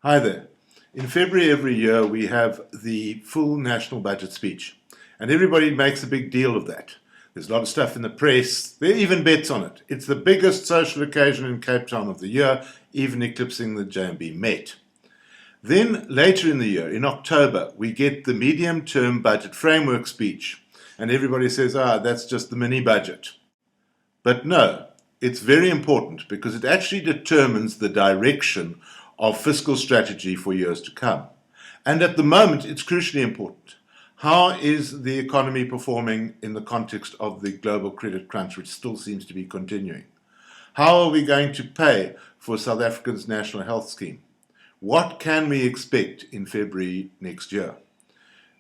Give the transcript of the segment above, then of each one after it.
Hi there. In February every year we have the full national budget speech, and everybody makes a big deal of that. There's a lot of stuff in the press, there are even bets on it. It's the biggest social occasion in Cape Town of the year, even eclipsing the JMB Met. Then later in the year, in October, we get the medium-term budget framework speech, and everybody says, that's just the mini budget. But no, it's very important because it actually determines the direction of fiscal strategy for years to come. And at the moment, it's crucially important. How is the economy performing in the context of the global credit crunch, which still seems to be continuing? How are we going to pay for South Africa's national health scheme? What can we expect in February next year?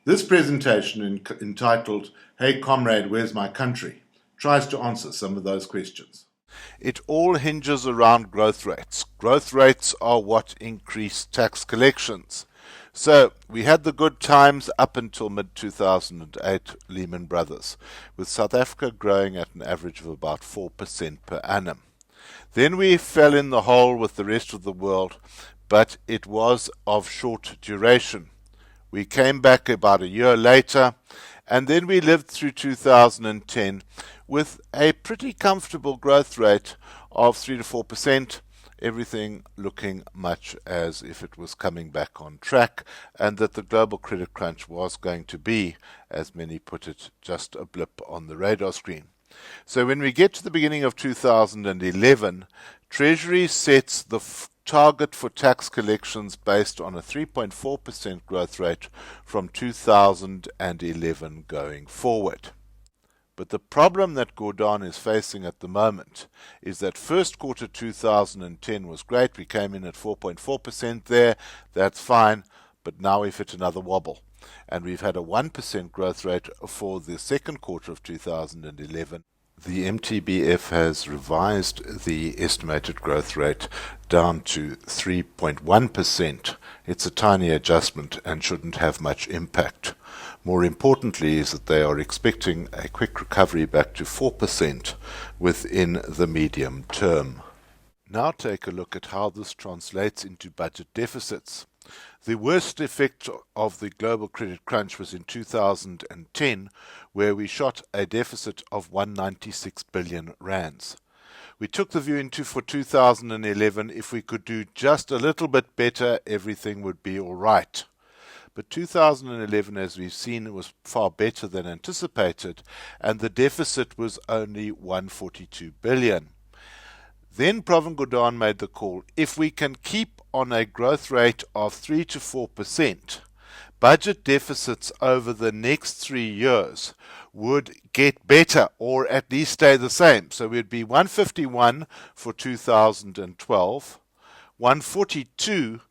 This presentation, entitled, "Hey Comrade, Where's My Country?" tries to answer some of those questions. It all hinges around growth rates. Growth rates are what increase tax collections. So we had the good times up until mid-2008, Lehman Brothers, with South Africa growing at an average of about 4% per annum. Then we fell in the hole with the rest of the world, but it was of short duration. We came back about a year later, and then we lived through 2010 with a pretty comfortable growth rate of 3 to 4%, everything looking much as if it was coming back on track, and that the global credit crunch was going to be, as many put it, just a blip on the radar screen. So when we get to the beginning of 2011, Treasury sets the target for tax collections based on a 3.4% growth rate from 2011 going forward. But the problem that Gordon is facing at the moment is that first quarter 2010 was great. We came in at 4.4% there. That's fine. But now we've hit another wobble. And we've had a 1% growth rate for the second quarter of 2011. The MTBF has revised the estimated growth rate down to 3.1%. It's a tiny adjustment and shouldn't have much impact. More importantly is that they are expecting a quick recovery back to 4% within the medium term. Now take a look at how this translates into budget deficits. The worst effect of the global credit crunch was in 2010, where we shot a deficit of 196 billion rands. We took the view for 2011, if we could do just a little bit better, everything would be all right. But 2011, as we've seen, was far better than anticipated, and the deficit was only 142 billion. Then Pravin Gordhan made the call, if we can keep on a growth rate of 3 to 4%, budget deficits over the next 3 years would get better, or at least stay the same. So we'd be 151 for 2012, 142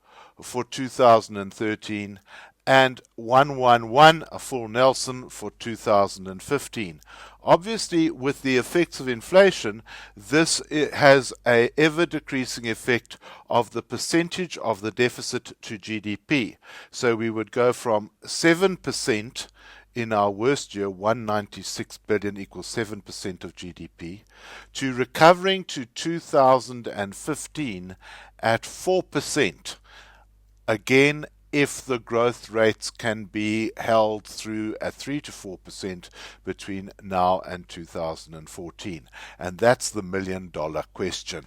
for 2013, and 111, a full Nelson, for 2015. Obviously, with the effects of inflation, this has a ever-decreasing effect of the percentage of the deficit to GDP. So we would go from 7% in our worst year, 196 billion equals 7% of GDP, to recovering to 2015 at 4%. Again, if the growth rates can be held through at 3 to 4% between now and 2014. And that's the million-dollar question.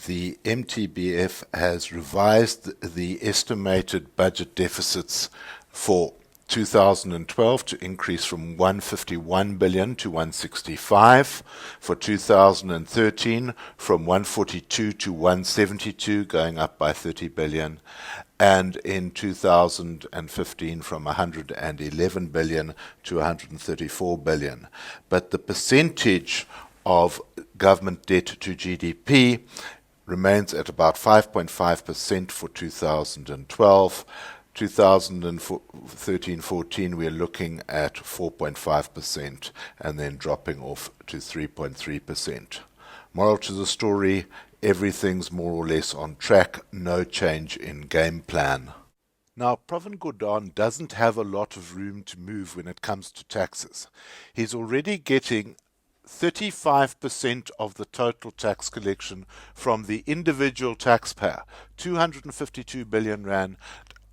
The MTBF has revised the estimated budget deficits for 2012 to increase from 151 billion to 165, for 2013 from 142 to 172, going up by 30 billion, and in 2015 from 111 billion to 134 billion. But the percentage of government debt to GDP remains at about 5.5% for 2012. 2013-14, we're looking at 4.5% and then dropping off to 3.3%. Moral to the story, everything's more or less on track, no change in game plan. Now, Pravin Gordhan doesn't have a lot of room to move when it comes to taxes. He's already getting 35% of the total tax collection from the individual taxpayer, 252 billion rand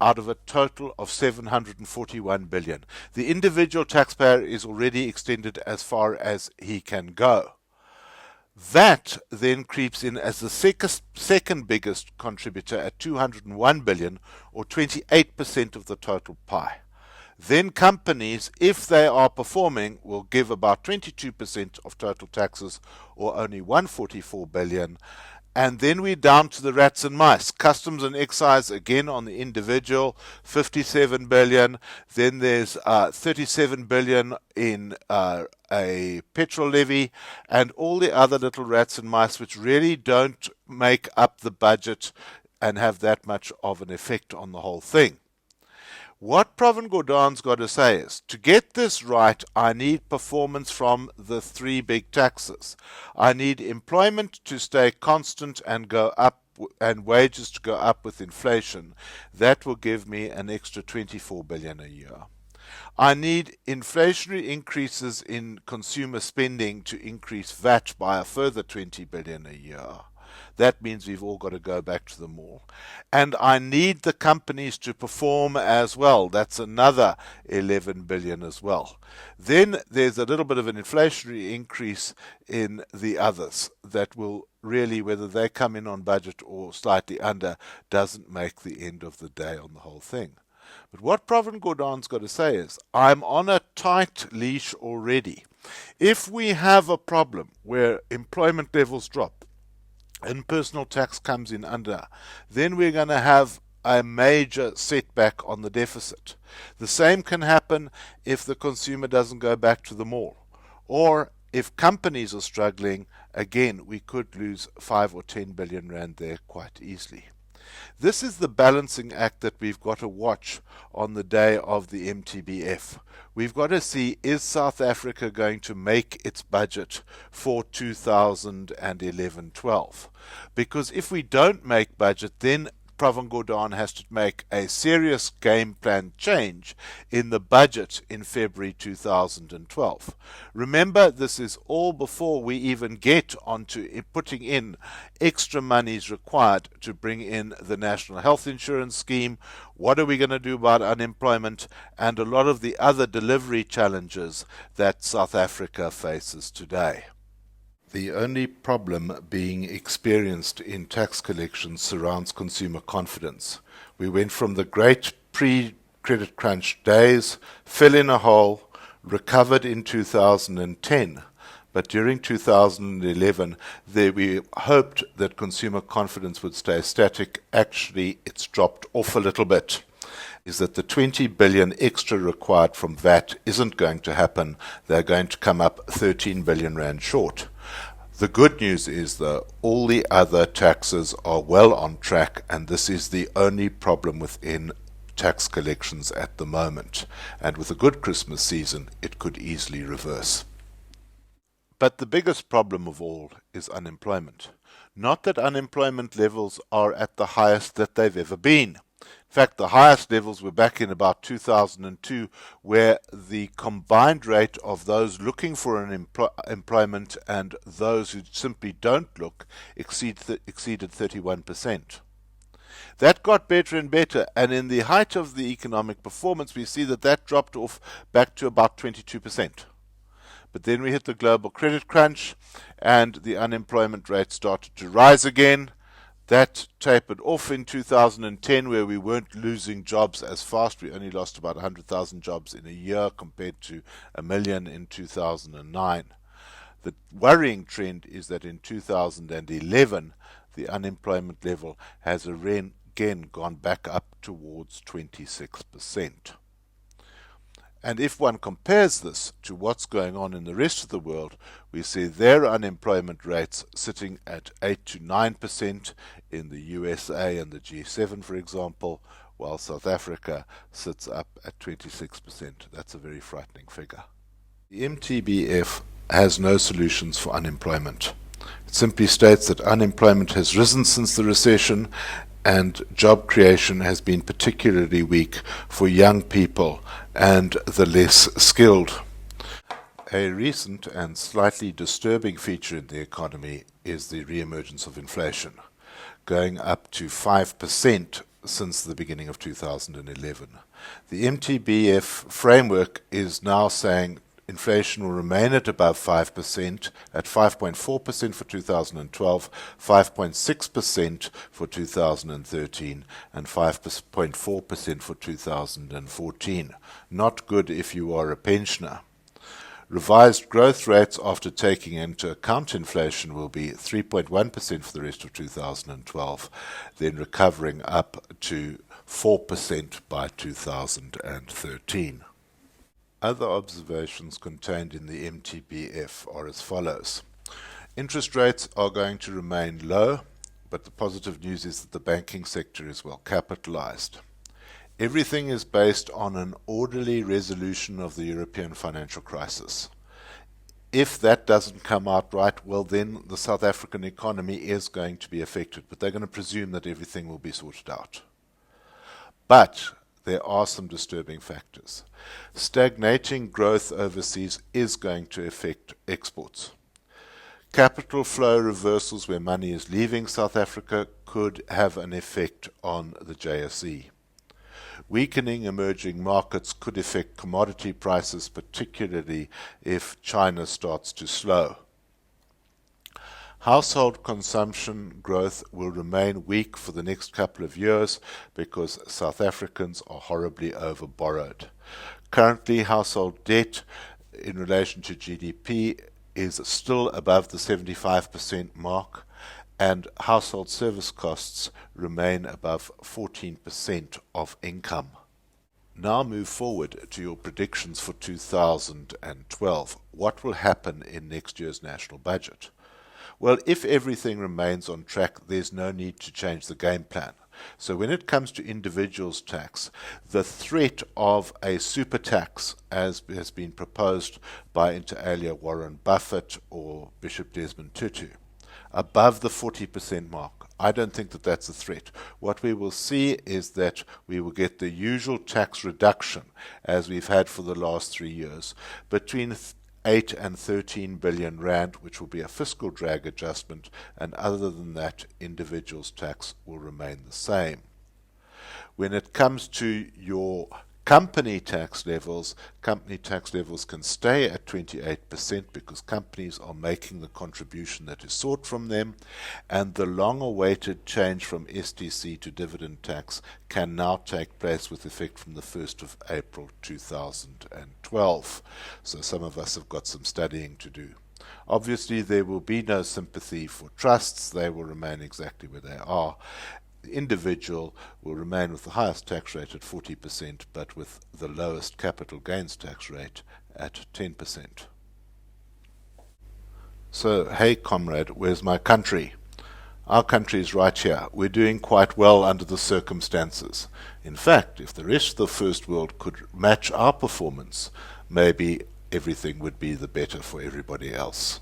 out of a total of 741 billion. The individual taxpayer is already extended as far as he can go. That then creeps in as the second biggest contributor at 201 billion, or 28% of the total pie. Then companies, if they are performing, will give about 22% of total taxes, or only 144 billion. And then we're down to the rats and mice. Customs and excise, again on the individual, 57 billion. Then there's 37 billion in a petrol levy, and all the other little rats and mice which really don't make up the budget and have that much of an effect on the whole thing. What Pravin Gordhan's got to say is, to get this right, I need performance from the three big taxes. I need employment to stay constant and go up, and wages to go up with inflation. That will give me an extra 24 billion a year. I need inflationary increases in consumer spending to increase VAT by a further 20 billion a year. That means we've all got to go back to the mall. And I need the companies to perform as well. That's another 11 billion as well. Then there's a little bit of an inflationary increase in the others that will really, whether they come in on budget or slightly under, doesn't make the end of the day on the whole thing. But what Pravin Gordhan's got to say is, I'm on a tight leash already. If we have a problem where employment levels drop, and personal tax comes in under, then we're going to have a major setback on the deficit. The same can happen if the consumer doesn't go back to the mall. Or if companies are struggling, again, we could lose 5 or 10 billion rand there quite easily. This is the balancing act that we've got to watch on the day of the MTBF. We've got to see, is South Africa going to make its budget for 2011-12? Because if we don't make budget, then Pravin Gordhan has to make a serious game plan change in the budget in February 2012. Remember, this is all before we even get onto putting in extra monies required to bring in the National Health Insurance Scheme. What are we going to do about unemployment and a lot of the other delivery challenges that South Africa faces today? The only problem being experienced in tax collections surrounds consumer confidence. We went from the great pre-credit crunch days, fell in a hole, recovered in 2010. But during 2011, we hoped that consumer confidence would stay static. Actually, it's dropped off a little bit. Is that the 20 billion extra required from VAT isn't going to happen. They're going to come up 13 billion rand short. The good news is, though, all the other taxes are well on track, and this is the only problem within tax collections at the moment. And with a good Christmas season, it could easily reverse. But the biggest problem of all is unemployment. Not that unemployment levels are at the highest that they've ever been. In fact, the highest levels were back in about 2002, where the combined rate of those looking for an employment and those who simply don't look exceeded 31%. That got better and better, and in the height of the economic performance, we see that that dropped off back to about 22%. But then we hit the global credit crunch, and the unemployment rate started to rise again. That tapered off in 2010, where we weren't losing jobs as fast. We only lost about 100,000 jobs in a year compared to 1 million in 2009. The worrying trend is that in 2011, the unemployment level has again gone back up towards 26%. And if one compares this to what's going on in the rest of the world, we see their unemployment rates sitting at 8 to 9% in the USA and the G7, for example, while South Africa sits up at 26%. That's a very frightening figure. The MTBF has no solutions for unemployment. It simply states that unemployment has risen since the recession, and job creation has been particularly weak for young people and the less skilled. A recent and slightly disturbing feature in the economy is the re-emergence of inflation, going up to 5% since the beginning of 2011. The MTBF framework is now saying inflation will remain at above 5%, at 5.4% for 2012, 5.6% for 2013, and 5.4% for 2014. Not good if you are a pensioner. Revised growth rates after taking into account inflation will be 3.1% for the rest of 2012, then recovering up to 4% by 2013. Other observations contained in the MTBF are as follows. Interest rates are going to remain low, but the positive news is that the banking sector is well capitalized. Everything is based on an orderly resolution of the European financial crisis. If that doesn't come out right, well then the South African economy is going to be affected, but they're going to presume that everything will be sorted out. But there are some disturbing factors. Stagnating growth overseas is going to affect exports. Capital flow reversals where money is leaving South Africa could have an effect on the JSE. Weakening emerging markets could affect commodity prices, particularly if China starts to slow. Household consumption growth will remain weak for the next couple of years because South Africans are horribly overborrowed. Currently, household debt in relation to GDP is still above the 75% mark, and household service costs remain above 14% of income. Now move forward to your predictions for 2012. What will happen in next year's national budget? Well, if everything remains on track, there's no need to change the game plan. So when it comes to individuals tax, the threat of a super tax, as has been proposed by inter alia Warren Buffett or Bishop Desmond Tutu, above the 40% mark, I don't think that that's a threat. What we will see is that we will get the usual tax reduction, as we've had for the last 3 years, between 8 and 13 billion rand, which will be a fiscal drag adjustment, and other than that, individuals tax will remain the same. When it comes to your company tax levels can stay at 28% because companies are making the contribution that is sought from them, and the long-awaited change from STC to dividend tax can now take place with effect from the 1st of April 2012. So some of us have got some studying to do. Obviously, there will be no sympathy for trusts. They will remain exactly where they are. The individual will remain with the highest tax rate at 40%, but with the lowest capital gains tax rate at 10%. So, hey comrade, where's my country? Our country is right here. We're doing quite well under the circumstances. In fact, if the rest of the first world could match our performance, maybe everything would be the better for everybody else.